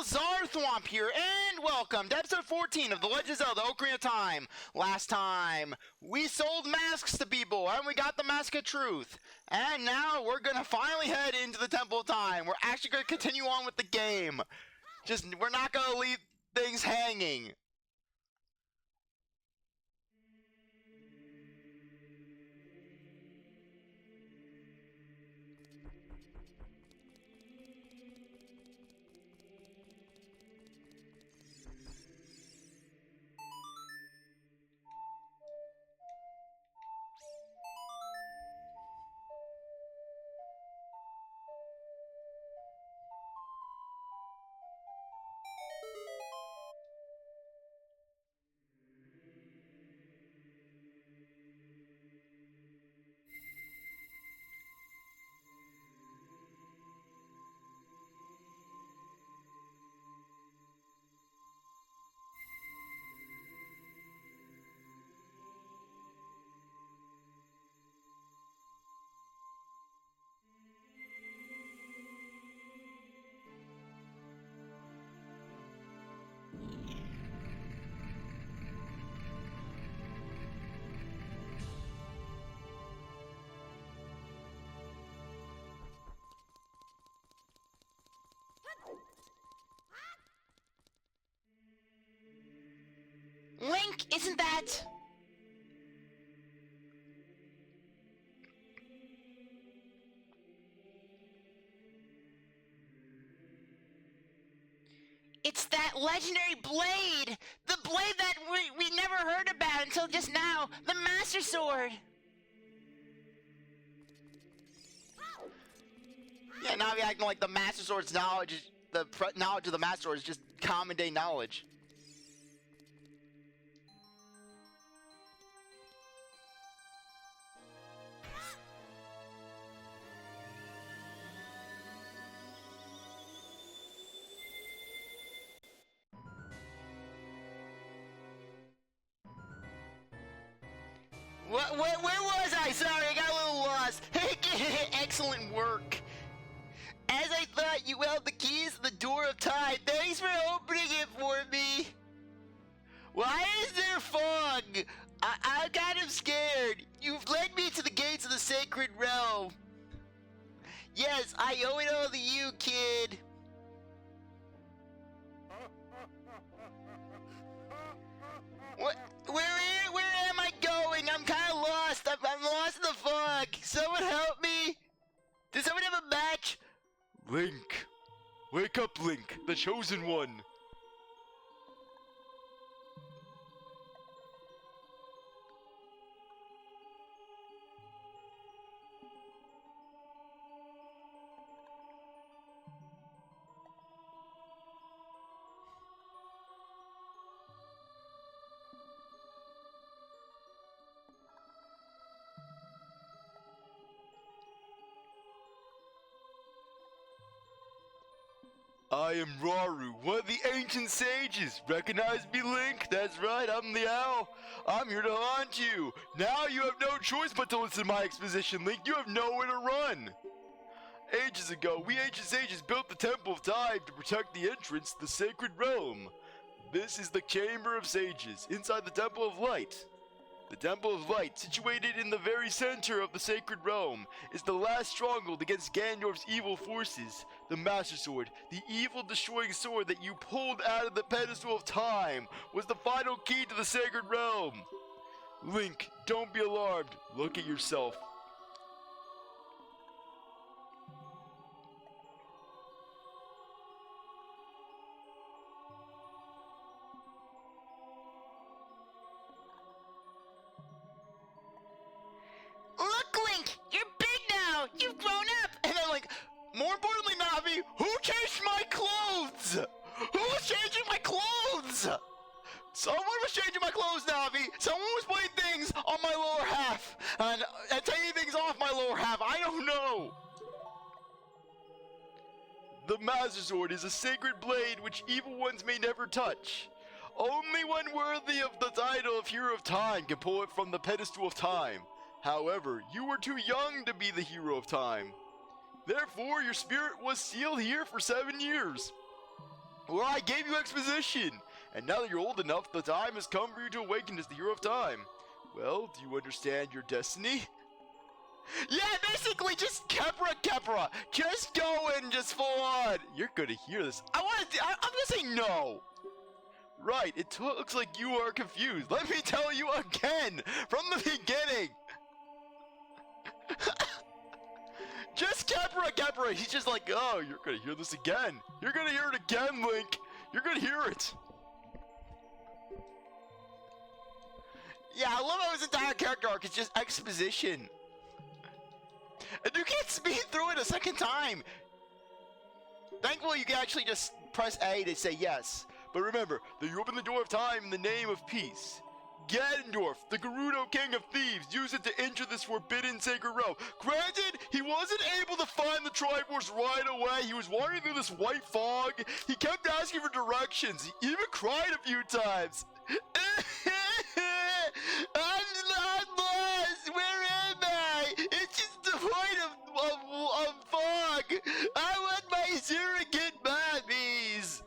CzarThwomp here, and welcome to episode 14 of The Legend of Zelda Ocarina of Time. Last time, we sold masks to people, and we got the Mask of Truth. And now, we're gonna finally head into the Temple of Time. We're actually gonna continue on with the game. We're not gonna leave things hanging. Link, isn't that... It's that legendary blade! The blade that we never heard about until just now! The Master Sword! Yeah, now you're acting like the Master Sword's knowledge is... The knowledge of the Master Sword is just common day knowledge. Where was I? Sorry, I got a little lost. Excellent work. As I thought, you held the keys to the door of time. Thanks for opening it for me. Why is there fog? I'm kind of scared. You've led me to the gates of the sacred realm. Yes, I owe it all to you, kid. What? Where am I going? I'm kind of lost. I'm lost in the fog. Someone help me. Does someone have a match? Link. Wake up, Link, the chosen one. I am Raru, one of the ancient sages. Recognize me, Link? That's right, I'm the owl. I'm here to haunt you. Now you have no choice but to listen to my exposition, Link. You have nowhere to run. Ages ago, we ancient sages built the Temple of Time to protect the entrance to the sacred realm. This is the Chamber of Sages, inside the Temple of Light. The Temple of Light, situated in the very center of the sacred realm, is the last stronghold against Ganondorf's evil forces. The Master Sword, the evil destroying sword that you pulled out of the pedestal of time, was the final key to the sacred realm. Link, don't be alarmed. Look at yourself. Look, Link! You're big now! You've grown up! And I'm like, more importantly, Navi, who changed my clothes? Who was changing my clothes? Someone was changing my clothes, Navi! Someone was putting things on my lower half! And taking things off my lower half! I don't know! The Master Sword is a sacred blade which evil ones may never touch. Only one worthy of the title of Hero of Time can pull it from the pedestal of time. However, you were too young to be the Hero of Time. Therefore, your spirit was sealed here for 7 years. Well, I gave you exposition, and now that you're old enough, the time has come for you to awaken as the hero of time. Well, do you understand your destiny? Yeah, basically just Kepra. Just go and just full on. You're gonna hear this. I'm gonna say no. Right, it looks like you are confused. Let me tell you again, from the beginning. Just Kepra. He's just like, oh, you're gonna hear this again. You're gonna hear it again, Link. You're gonna hear it. Yeah, I love how his entire character arc is just exposition. And you can't speed through it a second time. Thankfully, you can actually just press A to say yes. But remember that you open the door of time in the name of peace. Ganondorf, the Gerudo King of Thieves, used it to enter this forbidden sacred realm. Granted, he wasn't able to find the Triforce right away. He was wandering through this white fog. He kept asking for directions. He even cried a few times. I'm lost. Where am I? It's just the point of fog. I want my surrogate mommies.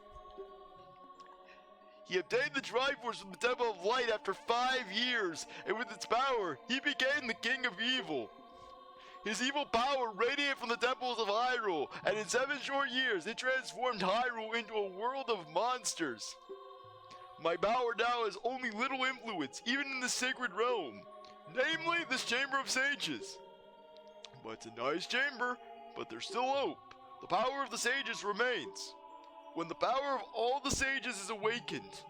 He obtained the Triforce from the Temple of Light after 5 years, and with its power, he became the King of Evil. His evil power radiated from the temples of Hyrule, and in 7 short years, it transformed Hyrule into a world of monsters. My power now has only little influence, even in the sacred realm, namely this Chamber of Sages. But it's a nice chamber, but there's still hope. The power of the sages remains. When the power of all the sages is awakened,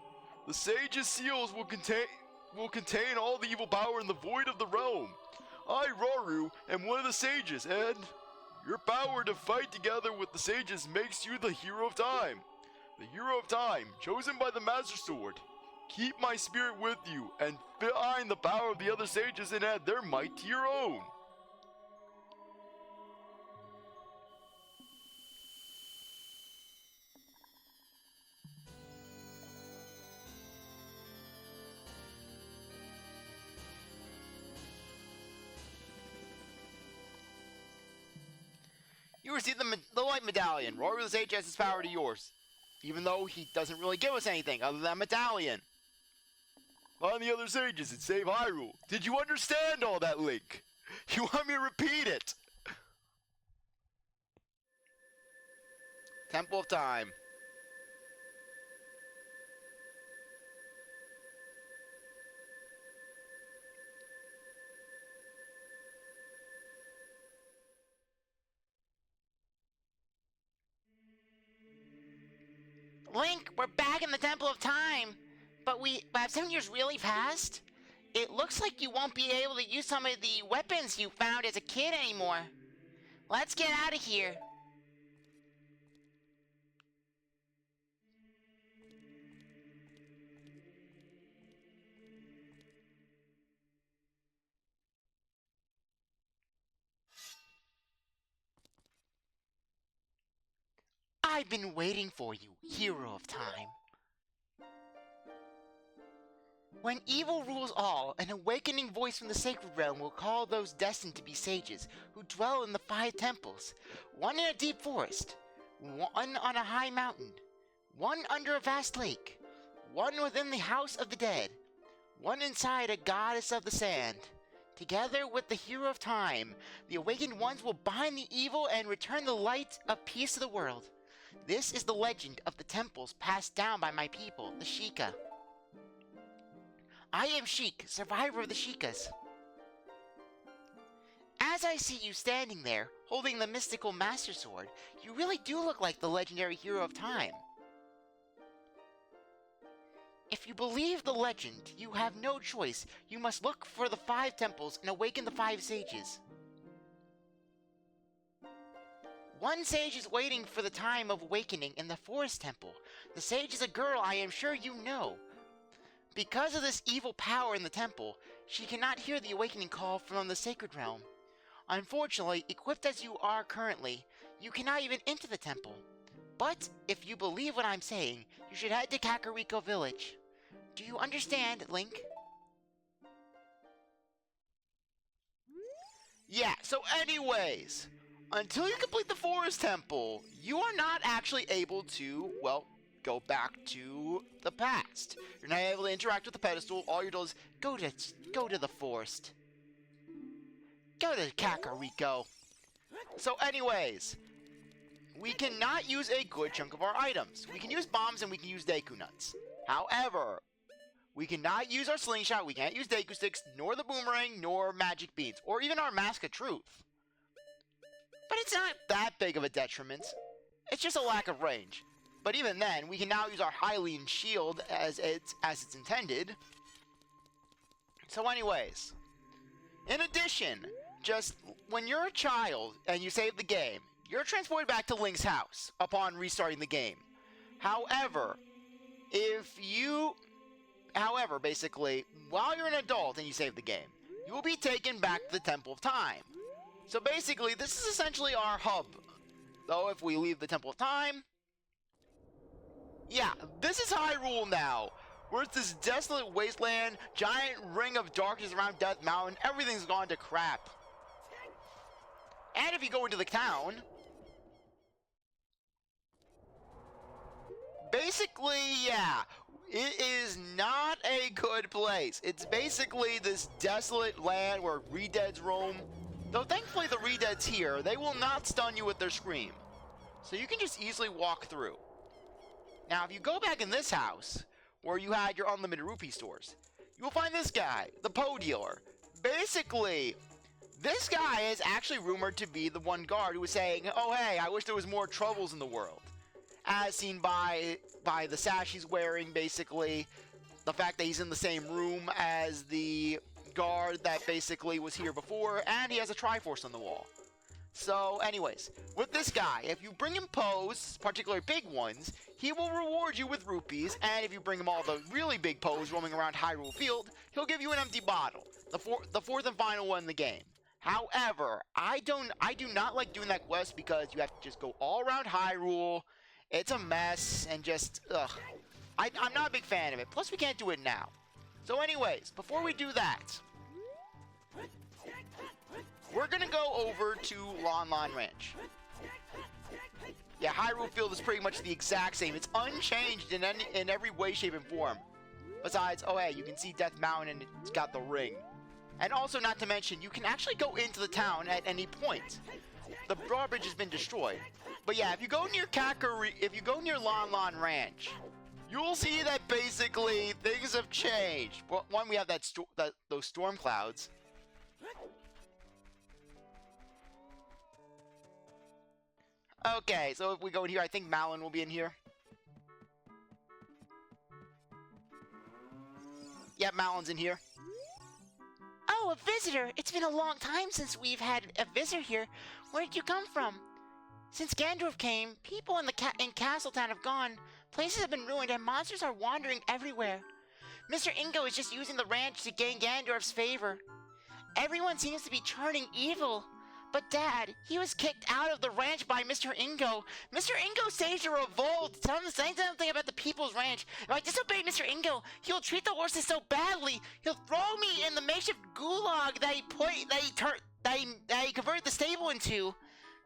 the sages' seals will contain all the evil power in the void of the realm. I, Rauru, am one of the sages, and your power to fight together with the sages makes you the hero of time. The hero of time, chosen by the Master Sword. Keep my spirit with you, and find the power of the other sages and add their might to your own. You receive the Light Medallion. Rauru the Sage has his power to yours. Even though he doesn't really give us anything other than a medallion. Find the other sages and save Hyrule. Did you understand all that, Link? You want me to repeat it? Temple of Time. Link, we're back in the Temple of Time, but have 7 years really passed? It looks like you won't be able to use some of the weapons you found as a kid anymore. Let's get out of here. I've been waiting for you, hero of time. When evil rules all, an awakening voice from the sacred realm will call those destined to be sages who dwell in the 5 temples, one in a deep forest, one on a high mountain, one under a vast lake, one within the house of the dead, one inside a goddess of the sand. Together with the hero of time, the awakened ones will bind the evil and return the light of peace to the world. This is the legend of the temples passed down by my people, the Sheikah. I am Sheik, survivor of the Sheikahs. As I see you standing there, holding the mystical Master Sword, you really do look like the legendary hero of time. If you believe the legend, you have no choice. You must look for the 5 temples and awaken the 5 sages. One sage is waiting for the time of awakening in the Forest Temple. The sage is a girl I am sure you know. Because of this evil power in the temple, she cannot hear the awakening call from the sacred realm. Unfortunately, equipped as you are currently, you cannot even enter the temple. But if you believe what I'm saying, you should head to Kakariko Village. Do you understand, Link? Yeah, so anyways, until you complete the Forest Temple, you are not actually able to, well, go back to the past. You're not able to interact with the pedestal. All you're told is go to the forest. Go to Kakariko. So anyways, we cannot use a good chunk of our items. We can use bombs and we can use Deku Nuts. However, we cannot use our slingshot, we can't use Deku Sticks, nor the boomerang, nor magic beans, or even our Mask of Truth. But it's not that big of a detriment. It's just a lack of range. But even then, we can now use our Hylian shield as it's intended. So anyways, in addition, just when you're a child and you save the game, you're transported back to Link's house upon restarting the game. However, basically, while you're an adult and you save the game, you will be taken back to the Temple of Time. So basically, this is essentially our hub. Though if we leave the Temple of Time, yeah, this is Hyrule now. Where it's this desolate wasteland, giant ring of darkness around Death Mountain, everything's gone to crap. And if you go into the town, basically, yeah, it is not a good place. It's basically this desolate land where Redeads roam. Though thankfully the Redeads here, they will not stun you with their scream. So you can just easily walk through. Now if you go back in this house, where you had your unlimited rupee stores, you will find this guy, the Poe dealer. Basically, this guy is actually rumored to be the one guard who was saying, oh hey, I wish there was more troubles in the world. As seen by the sash he's wearing, basically, the fact that he's in the same room as the guard that basically was here before, and he has a Triforce on the wall. So anyways, with this guy, if you bring him Poes, particularly big ones, he will reward you with rupees, and if you bring him all the really big Poes roaming around Hyrule Field, he'll give you an empty bottle, the fourth and final one in the game. However, I do not like doing that quest because you have to just go all around Hyrule. It's a mess, and just, ugh. I'm not a big fan of it. Plus, we can't do it now. So anyways, before we do that, we're gonna go over to Lon Lon Ranch. Yeah, Hyrule Field is pretty much the exact same. It's unchanged in every way, shape, and form. Besides, oh hey, you can see Death Mountain and it's got the ring. And also, not to mention, you can actually go into the town at any point. The drawbridge has been destroyed. But yeah, if you go near Lon Lon Ranch, you'll see that basically things have changed. Well, one, we have those storm clouds. Okay, so if we go in here, I think Malon will be in here. Yep, Malon's in here. Oh, a visitor! It's been a long time since we've had a visitor here. Where did you come from? Since Ganondorf came, people in Castletown have gone. Places have been ruined and monsters are wandering everywhere. Mr. Ingo is just using the ranch to gain Ganondorf's favor. Everyone seems to be turning evil. But Dad, he was kicked out of the ranch by Mr. Ingo. Mr. Ingo staged a revolt. Say something about the people's ranch. If I disobey Mr. Ingo, he'll treat the horses so badly. He'll throw me in the makeshift gulag that he converted the stable into.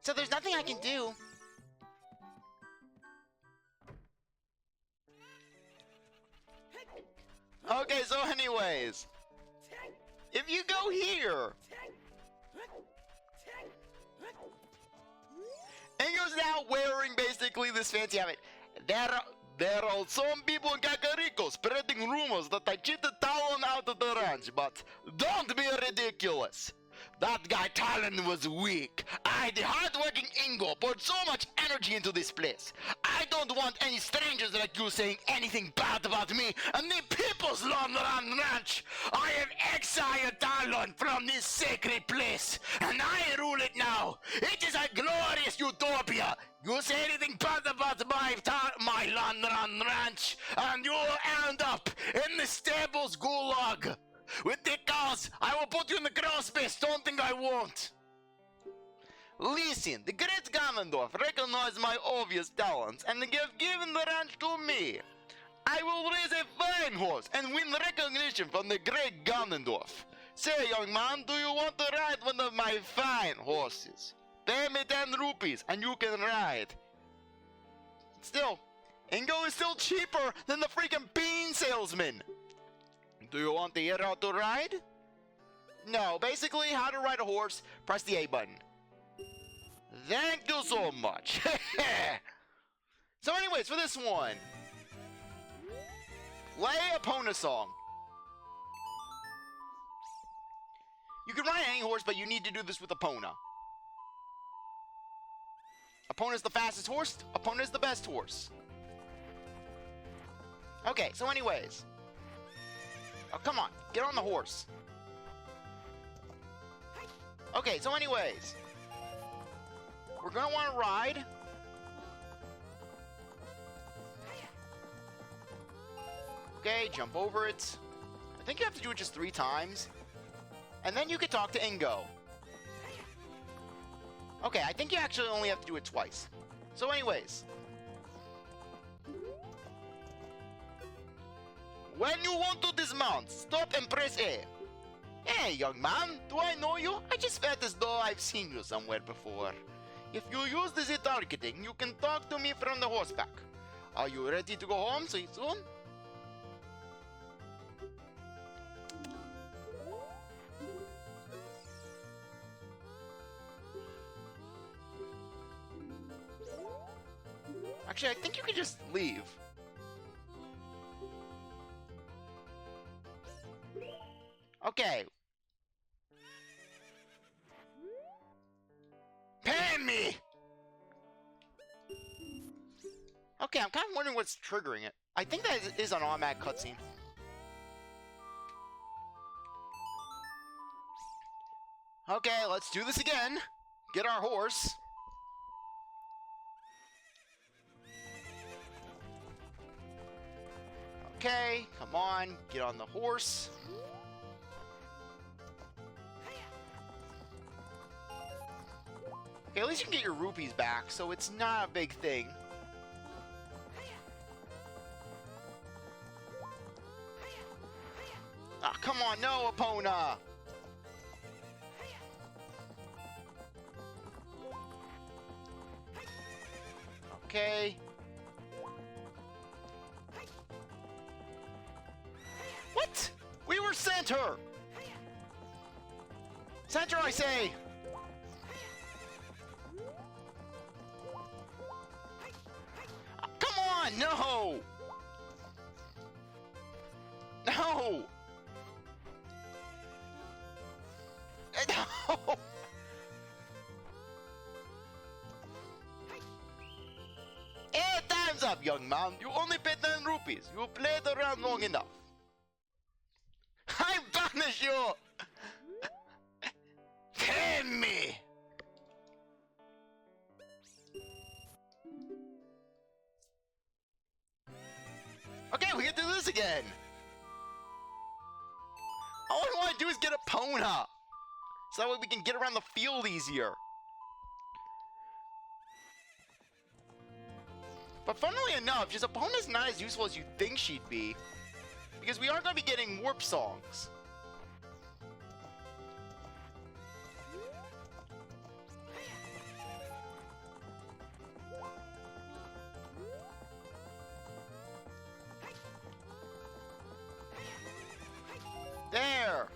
So there's nothing I can do. Okay, so anyways, if you go here, Ingo's now wearing basically this fancy habit. There are some people in Kakariko spreading rumors that I cheated Talon out of the ranch, but don't be ridiculous. That guy Talon was weak. The hard-working Ingo poured so much energy into this place. I don't want any strangers like you saying anything bad about me and the people's Lon Lon Ranch. I have exiled Talon from this sacred place, and I rule it now. It is a glorious utopia. You say anything bad about my Lon Lon Ranch, and you will end up in the stable's gulag. With the cows, I will put you in the crawl space. Don't think I won't. Listen, the great Ganondorf recognized my obvious talents and have given the ranch to me. I will raise a fine horse and win recognition from the great Ganondorf. Say, young man, do you want to ride one of my fine horses? Pay me 10 rupees and you can ride. Still, Ingo is still cheaper than the freaking bean salesman. Do you want to hear how to ride? No, basically how to ride a horse, press the A button. Thank you so much. So anyways, for this one, play a Epona song. You can ride any horse, but you need to do this with Epona. Epona's the fastest horse, Epona's the best horse. Okay, so anyways. Oh, come on, get on the horse. Okay, so anyways. We're gonna want to ride. Okay, jump over it. I think you have to do it just 3 times. And then you can talk to Ingo. Okay, I think you actually only have to do it twice. So anyways. When you want to dismount, stop and press A. Hey, young man, do I know you? I just felt as though I've seen you somewhere before. If you use the targeting, you can talk to me from the horseback. Are you ready to go home so soon? Actually, I think you can just leave. Okay. Pan me! Okay, I'm kind of wondering what's triggering it. I think that is an automatic cutscene. Okay, let's do this again. Get our horse. Okay, come on, get on the horse. Okay, at least you can get your rupees back, so it's not a big thing. Ah, come on, no, Epona! Okay. What? We were center! Center, I say! Come on, no! No! No! Time's up, young man. You only paid 10 rupees. You played around long enough. I banish you! Tame me! Okay, we can do this again. All I want to do is get a Epona. So that way we can get around the field easier. But funnily enough, just Epona's not as useful as you think she'd be. Because we are going to be getting warp songs. There!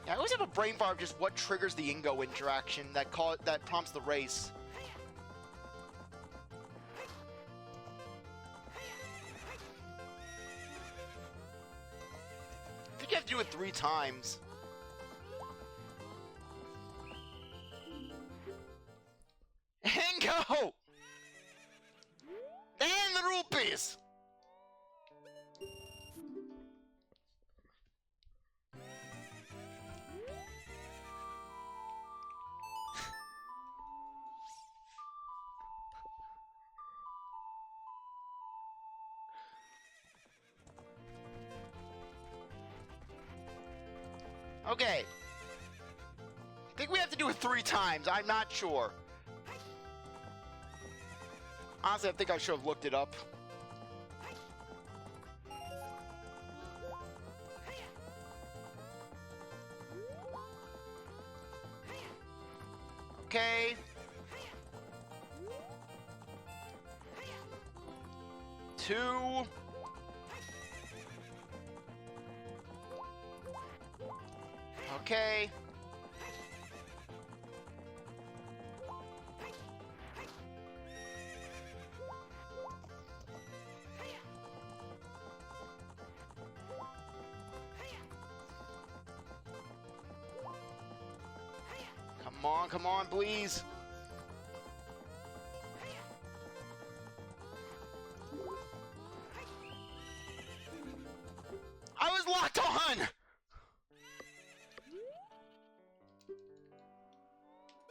Yeah, I always have a brain fart of just what triggers the Ingo interaction that prompts the race. I think you have to do it 3 times. Ingo! And the rupees! Okay. I think we have to do it 3 times. I'm not sure. Honestly, I think I should have looked it up. Okay. 2. Okay. Come on, please. I was locked on!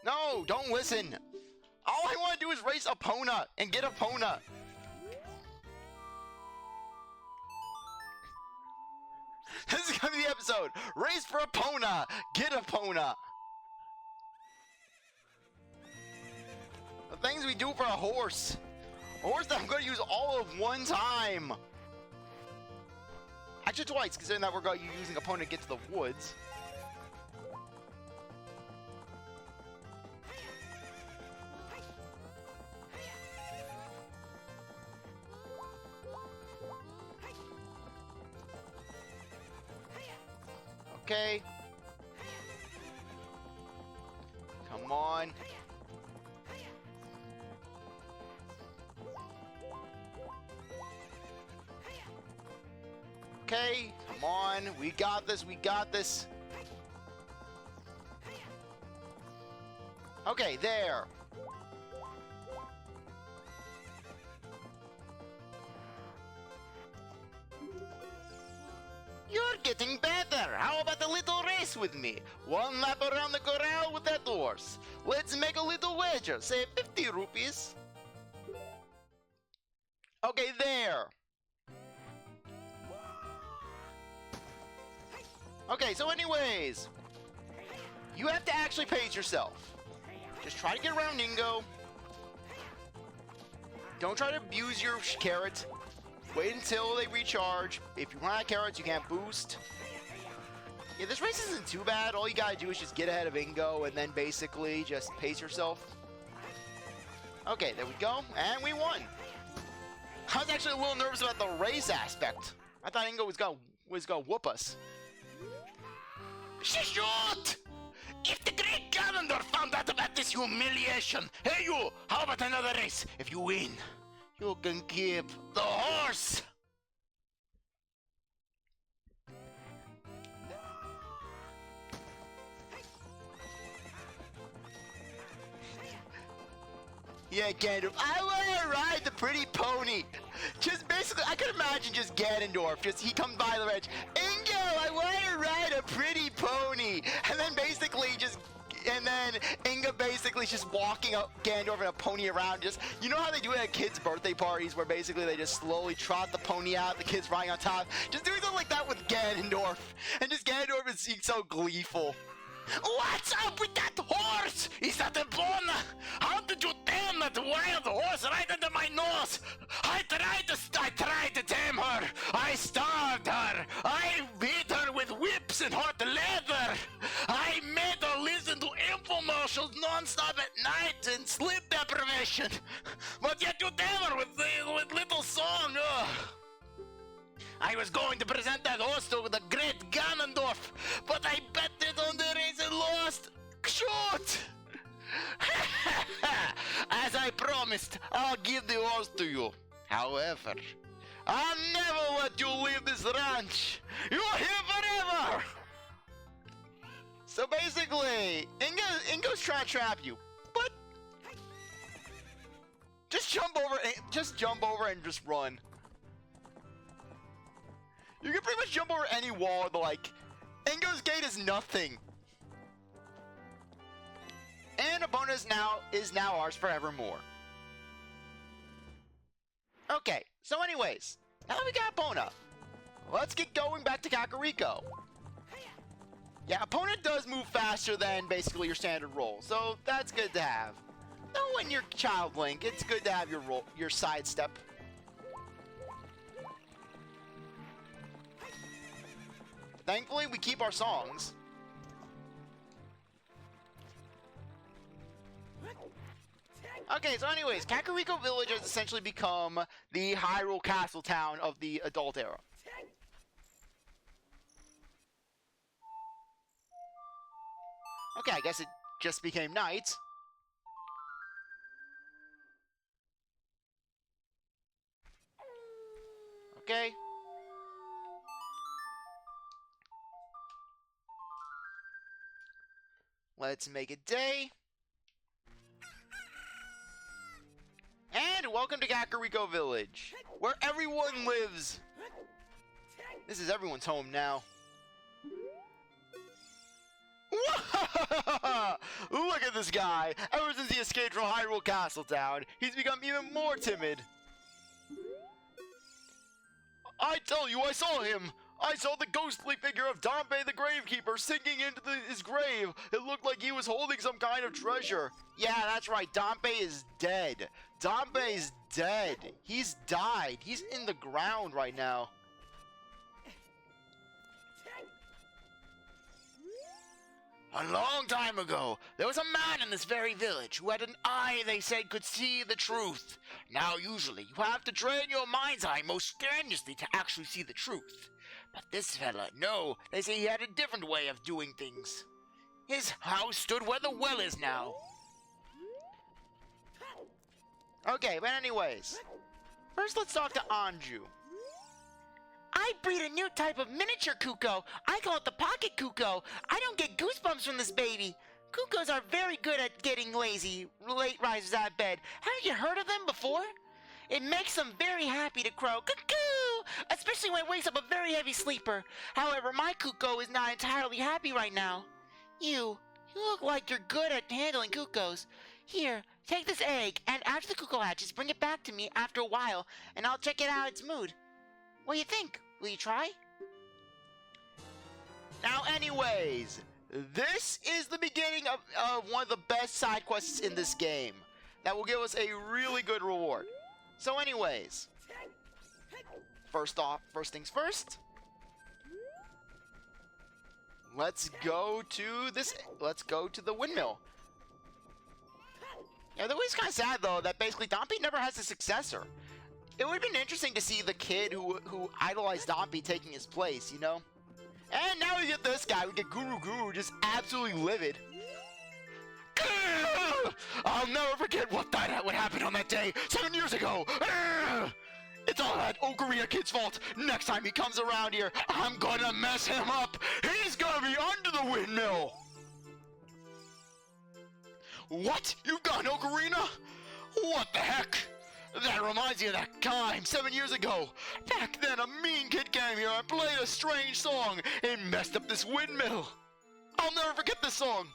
No, don't listen. All I want to do is race Epona and get Epona. This is gonna be the episode. Race for Epona. Get Epona. The things we do for a horse. A horse that I'm gonna use all of one time. Actually twice, considering that we're going to be using Epona to get to the woods. Okay. Come on. Okay, come on. We got this. We got this. Okay, there. You're getting better. How about a little race with me? One lap around the corral with that horse. Let's make a little wager. Say 50 rupees. Okay, there. Okay, so anyways, you have to actually pace yourself. Just try to get around Ingo. Don't try to abuse your carrots. Wait until they recharge. If you run out of carrots, you can't boost. Yeah, this race isn't too bad. All you gotta do is just get ahead of Ingo and then basically just pace yourself. Okay, there we go. And we won. I was actually a little nervous about the race aspect. I thought Ingo was gonna whoop us. Shoot! If the great Ganondorf found out about this humiliation, hey you, how about another race? If you win, you can keep the horse! Yeah, Ganondorf, I want to ride the pretty pony. Just basically, I could imagine just Ganondorf, he comes by the ranch. Ingo, I want to ride a pretty pony. And then basically Inga basically just walking up Ganondorf and a pony around. Just, you know how they do it at kids' birthday parties where basically they just slowly trot the pony out, the kids riding on top. Just doing something like that with Ganondorf. And just Ganondorf is so gleeful. What's up with that horse? Is that a bone? How did you tame that wild horse right under my nose? I tried to tame her. I starved her. I beat her with whips and hot leather. I made her listen to infomercials non-stop at night and sleep deprivation. But yet you tame her with little song. Ugh. I was going to present that horse to the great Ganondorf, but I bet it on the race and lost. Shoot! As I promised, I'll give the horse to you. However, I'll never let you leave this ranch. You're here forever! So basically, Ingo's trying to trap you, but just jump over and just run. You can pretty much jump over any wall, but like, Ingo's gate is nothing. And Epona is now ours forevermore. Okay, so anyways, now that we got Epona, let's get going back to Kakariko. Yeah, Epona does move faster than basically your standard roll, so that's good to have. No, when you're Child Link, it's good to have your sidestep. Thankfully, we keep our songs. Okay, so anyways, Kakariko Village has essentially become the Hyrule Castle town of the adult era. Okay, I guess it just became night. Okay. Let's make it day. And welcome to Kakariko Village, where everyone lives. This is everyone's home now. Look at this guy. Ever since he escaped from Hyrule Castle Town, he's become even more timid. I tell you, I saw him. I saw the ghostly figure of Dampe the Gravekeeper sinking into his grave. It looked like he was holding some kind of treasure. Yeah, that's right. Dampe is dead. Dampe's dead. He's died. He's in the ground right now. A long time ago, there was a man in this very village who had an eye they said could see the truth. Now, usually, you have to train your mind's eye most strenuously to actually see the truth. But this fella, no, they say he had a different way of doing things. His house stood where the well is now. Okay, but anyways, first let's talk to Anju. I breed a new type of miniature Kuko. I call it the pocket Kuko. I don't get goosebumps from this baby. Kukos are very good at getting lazy, late risers out of bed. Haven't you heard of them before? It makes them very happy to crow, cuckoo, especially when it wakes up a very heavy sleeper. However, my Kuko is not entirely happy right now. You look like you're good at handling Kukos. Here, take this egg, and after the Kuko hatches, bring it back to me after a while, and I'll check it out its mood. What do you think? Will you try? Now, anyways, this is the beginning of one of the best side quests in this game that will give us a really good reward. So anyways, first things first, let's go to the windmill. Yeah, that was kind of sad though that basically Dampe never has a successor. It would have been interesting to see the kid who idolized Dampe taking his place, you know? And now we get this guy, we get Guru just absolutely livid. I'll never forget what happened on that day 7 years ago. It's all that Ocarina kid's fault. Next time he comes around here, I'm gonna mess him up. He's gonna be under the windmill. What? You've got an Ocarina? What the heck? That reminds me of that time 7 years ago. Back then, a mean kid came here and played a strange song and messed up this windmill. I'll never forget this song.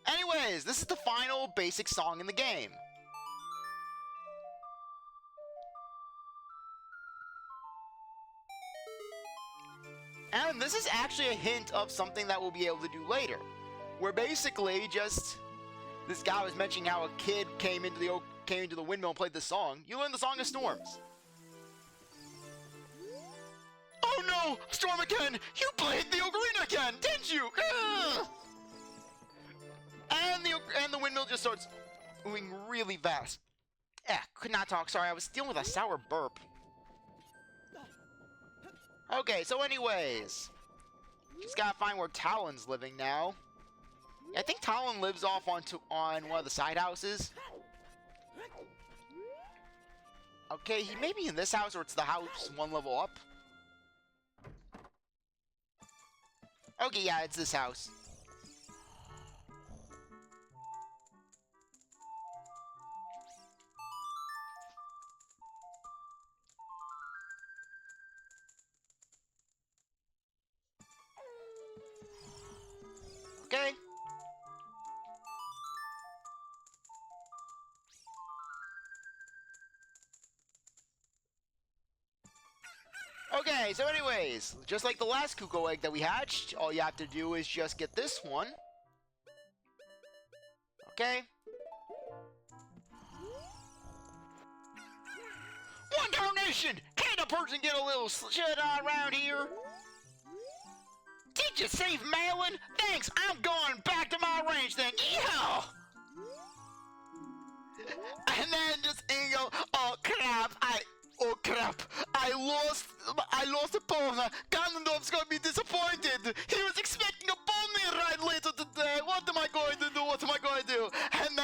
Anyways, this is the final basic song in the game. And this is actually a hint of something that we'll be able to do later. Where basically just this guy was mentioning how a kid came into the windmill and played this song. You learn the Song of Storms. Oh no! Storm again! You played the Ocarina again, didn't you? Ugh! And the windmill just starts moving really fast. Could not talk, sorry, I was dealing with a sour burp. Okay, so anyways, just gotta find where Talon's living now. I think Talon lives off on one of the side houses. Okay, he may be in this house or it's the house one level up. Okay, yeah, it's this house. Okay. Okay, so anyways, just like the last Kuko egg that we hatched, all you have to do is just get this one. Okay. One donation! Can a person get a little shit on around here? Did you save Malin? Thanks, I'm going back to my ranch then. Yeehaw! And then just Ingo, oh crap, I lost a pony. Ganondorf's gonna be disappointed. He was expecting a pony ride later today. What am I going to do? What am I going to do? And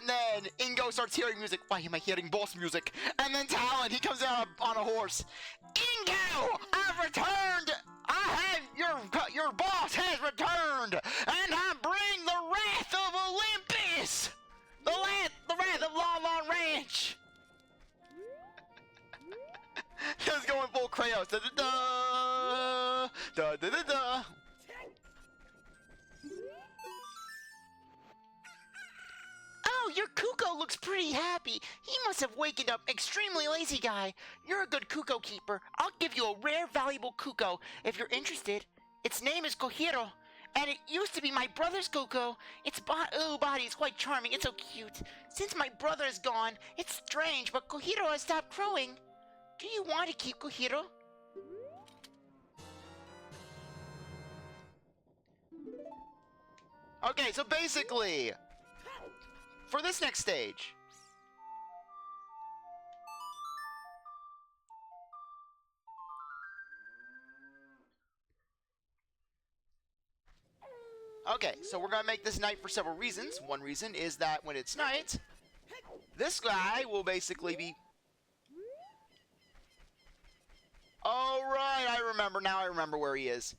then Ingo starts hearing music. Why am I hearing boss music? And then Talon, he comes out on a horse. Ingo, I've returned. Your boss has returned, and I bring the wrath of Olympus. The wrath of Lon Lon Ranch. Just going full Kratos. Da da da da da da da. Oh, your Kuko looks pretty happy. He must have wakened up extremely lazy guy. You're a good Kuko keeper. I'll give you a rare, valuable Kuko if you're interested. Its name is Kohiro, and it used to be my brother's Kuko. Its body is quite charming. It's so cute. Since my brother is gone, it's strange, but Kohiro has stopped crowing. Do you want to keep Kohiro? Okay, so basically, for this next stage, okay, so we're gonna make this night for several reasons. One reason is that when it's night, this guy will basically be... Oh, right, I remember. Now I remember where he is.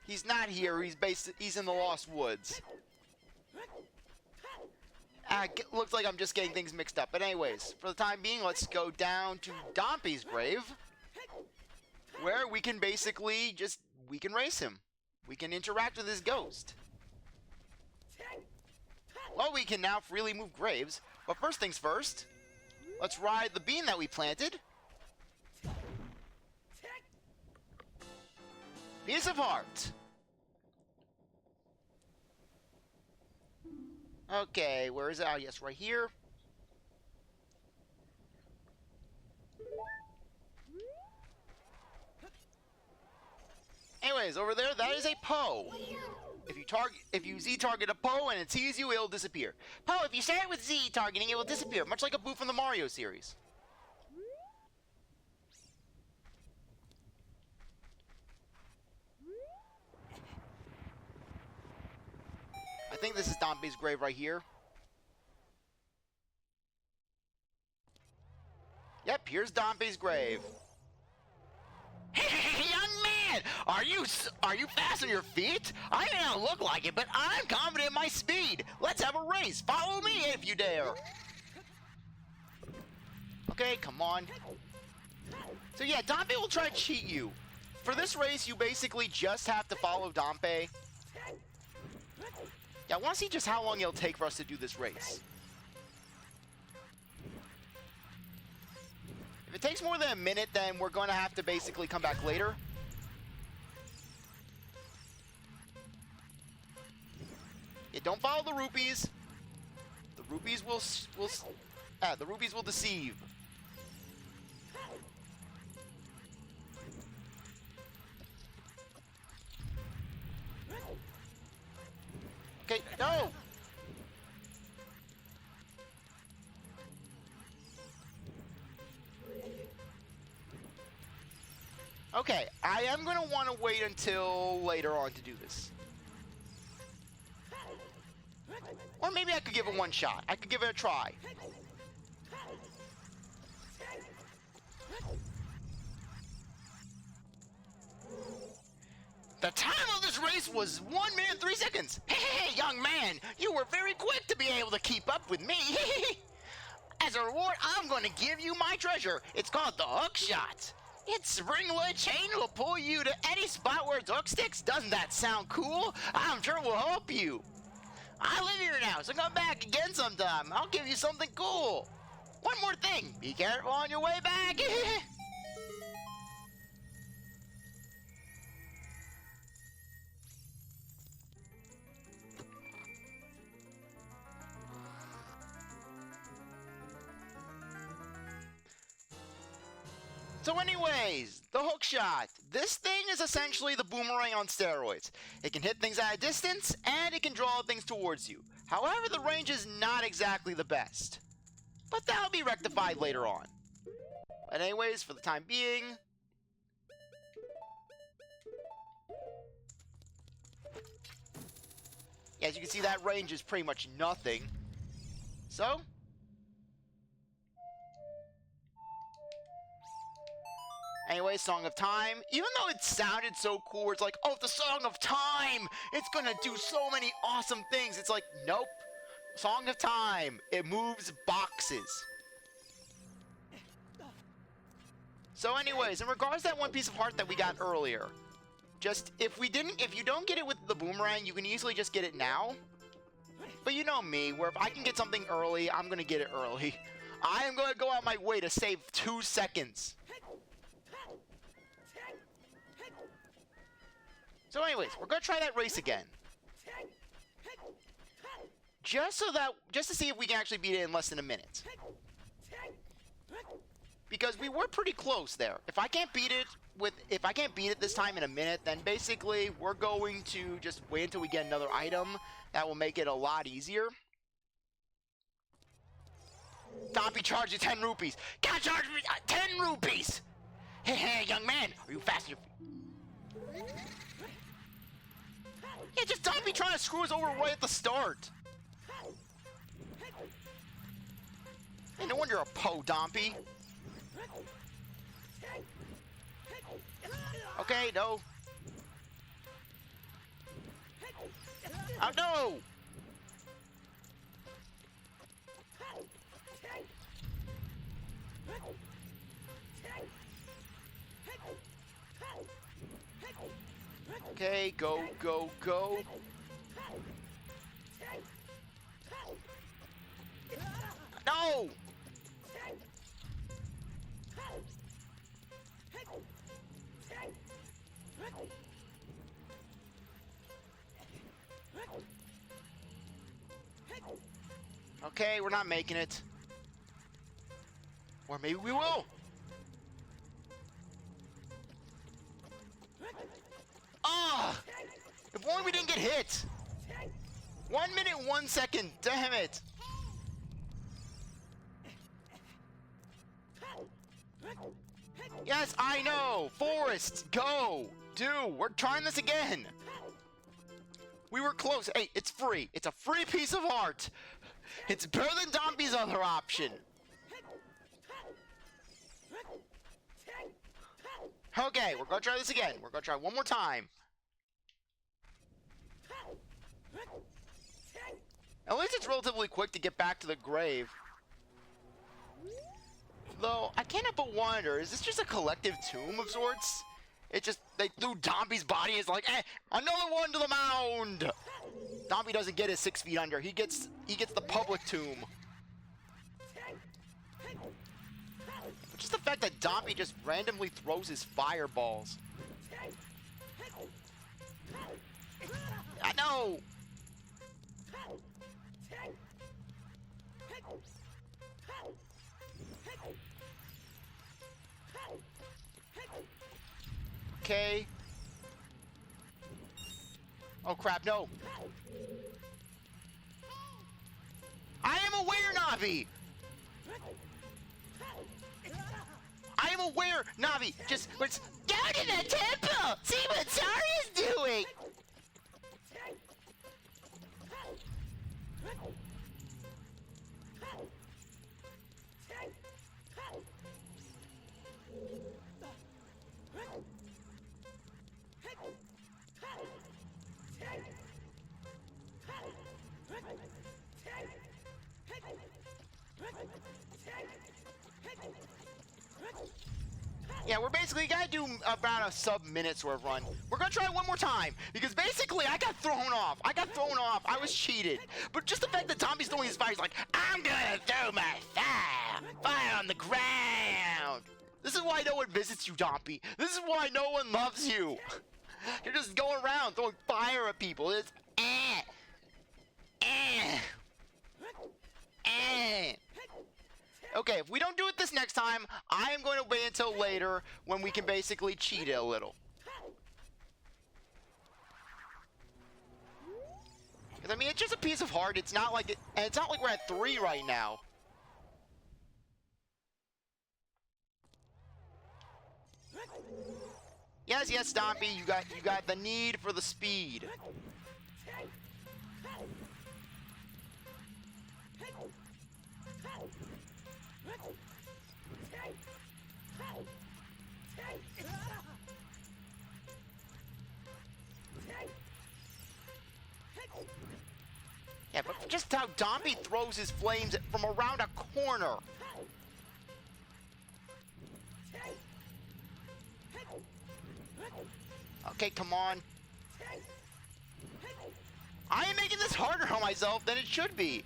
He's not here. He's in the Lost Woods. Looks like I'm just getting things mixed up. But anyways, for the time being, let's go down to Dampe's grave, where we can basically we can race him. We can interact with his ghost. Well, we can now freely move graves. But first things first, let's ride the bean that we planted. Piece of heart. Okay, where is it? Oh, yes, right here. Anyways, over there, that is a Poe. If you Z target a Poe and it sees you, it'll disappear. Poe, if you start with Z targeting, it will disappear, much like a Boo from the Mario series. I think this is Dampe's grave right here. Yep, here's Dampe's grave. Hey, young man! Are you fast on your feet? I may not look like it, but I'm confident in my speed. Let's have a race. Follow me if you dare. Okay, come on. So yeah, Dampe will try to cheat you. For this race, you basically just have to follow Dampe. Yeah, I want to see just how long it'll take for us to do this race. If it takes more than a minute, then we're going to have to basically come back later. Yeah, don't follow the rupees. The rupees will deceive. Okay, no! Okay, I am going to want to wait until later on to do this. Or maybe I could give it one shot. I could give it a try. The time of this race was 1 minute 3 seconds. Hey, young man, you were very quick to be able to keep up with me. As a reward, I'm going to give you my treasure. It's called the Hookshot. Its spring-loaded chain will pull you to any spot where its hook sticks. Doesn't that sound cool? I'm sure it will help you. I live here now, so come back again sometime. I'll give you something cool. one more thing. Be careful on your way back. So anyways, the Hookshot. This thing is essentially the boomerang on steroids. It can hit things at a distance, and it can draw things towards you. However, the range is not exactly the best. But that'll be rectified later on. But anyways, for the time being... as you can see, that range is pretty much nothing. So... anyway, Song of Time. Even though it sounded so cool, it's like, oh, the Song of Time! It's gonna do so many awesome things. It's like, nope. Song of Time. It moves boxes. So anyways, in regards to that one piece of heart that we got earlier, just, if you don't get it with the boomerang, you can easily just get it now. But you know me, where if I can get something early, I'm gonna get it early. I am gonna go out my way to save 2 seconds. So anyways, we're gonna try that race again. Just to see if we can actually beat it in less than a minute. Because we were pretty close there. If I can't beat it this time in a minute, then basically we're going to just wait until we get another item. That will make it a lot easier. Dampe charge you 10 rupees. Can't charge me 10 rupees! Hey, young man, are you fast? Yeah, just Dampe trying to screw us over right at the start. Hey, no wonder you're a po, Dampe. Okay, no. Oh, no! Okay, go, go, go. No! Okay, we're not making it. Or maybe we will. Ah! If only we didn't get hit. 1 minute, 1 second. Damn it. Yes, I know. Forest, go. We're trying this again. We were close. Hey, it's free. It's a free piece of art. It's better than Dampe's other option. Okay, we're gonna try this again. We're gonna try one more time. At least it's relatively quick to get back to the grave. Though, I can't help but wonder, is this just a collective tomb of sorts? It just, they threw Dampe's body and it's like, another one to the mound! Dampe doesn't get his 6 feet under. He gets the public tomb. But just the fact that Dampe just randomly throws his fireballs. I know! Okay. Oh crap, no. I am aware, Navi! I am aware, Navi! Let's go to the temple! See what Zarya's doing! Yeah, we're basically gotta do about a sub-minute sort of run. We're gonna try it one more time, because basically I got thrown off. I was cheated. But just the fact that Dampe's throwing his fire, he's like, I'm gonna throw my fire. Fire on the ground! This is why no one visits you, Dampe. This is why no one loves you. You're just going around throwing fire at people. It's Okay, if we don't do it this next time, I am going to wait until later when we can basically cheat it a little. Because, I mean, it's just a piece of heart. It's not like and it's not like we're at 3 right now. Yes, yes, Dampe, you got the need for the speed. Yeah, but just how Dampe throws his flames from around a corner. Okay, come on. I am making this harder on myself than it should be.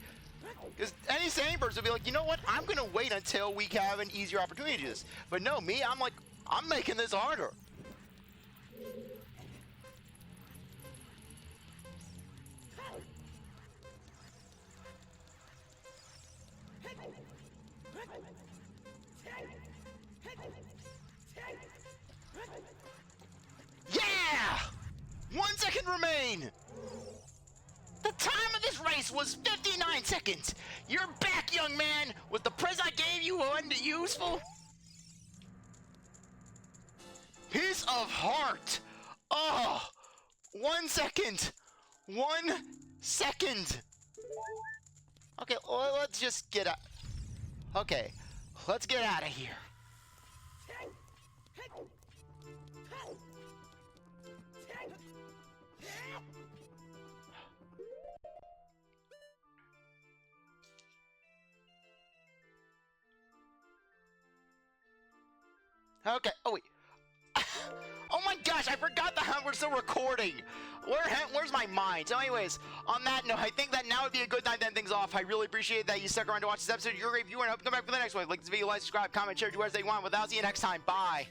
Because any sane person would be like, you know what? I'm going to wait until we have an easier opportunity to do this. But no, me, I'm like, I'm making this harder. Yeah! 1 second remain! The time of this race was 59 seconds! You're back, young man! Was the present I gave you wasn't useful? Piece of heart! Oh! 1 second! 1 second! Okay, well, let's just get out. Okay, let's get out of here. Okay, oh wait. Oh my gosh, I forgot that we're still recording. Where's my mind? So anyways, on that note, I think that now would be a good time to end things off. I really appreciate that you stuck around to watch this episode. You're a great viewer, and I hope you come back for the next one. Like this video, like, subscribe, comment, share, do whatever you want. Without, see you next time. Bye.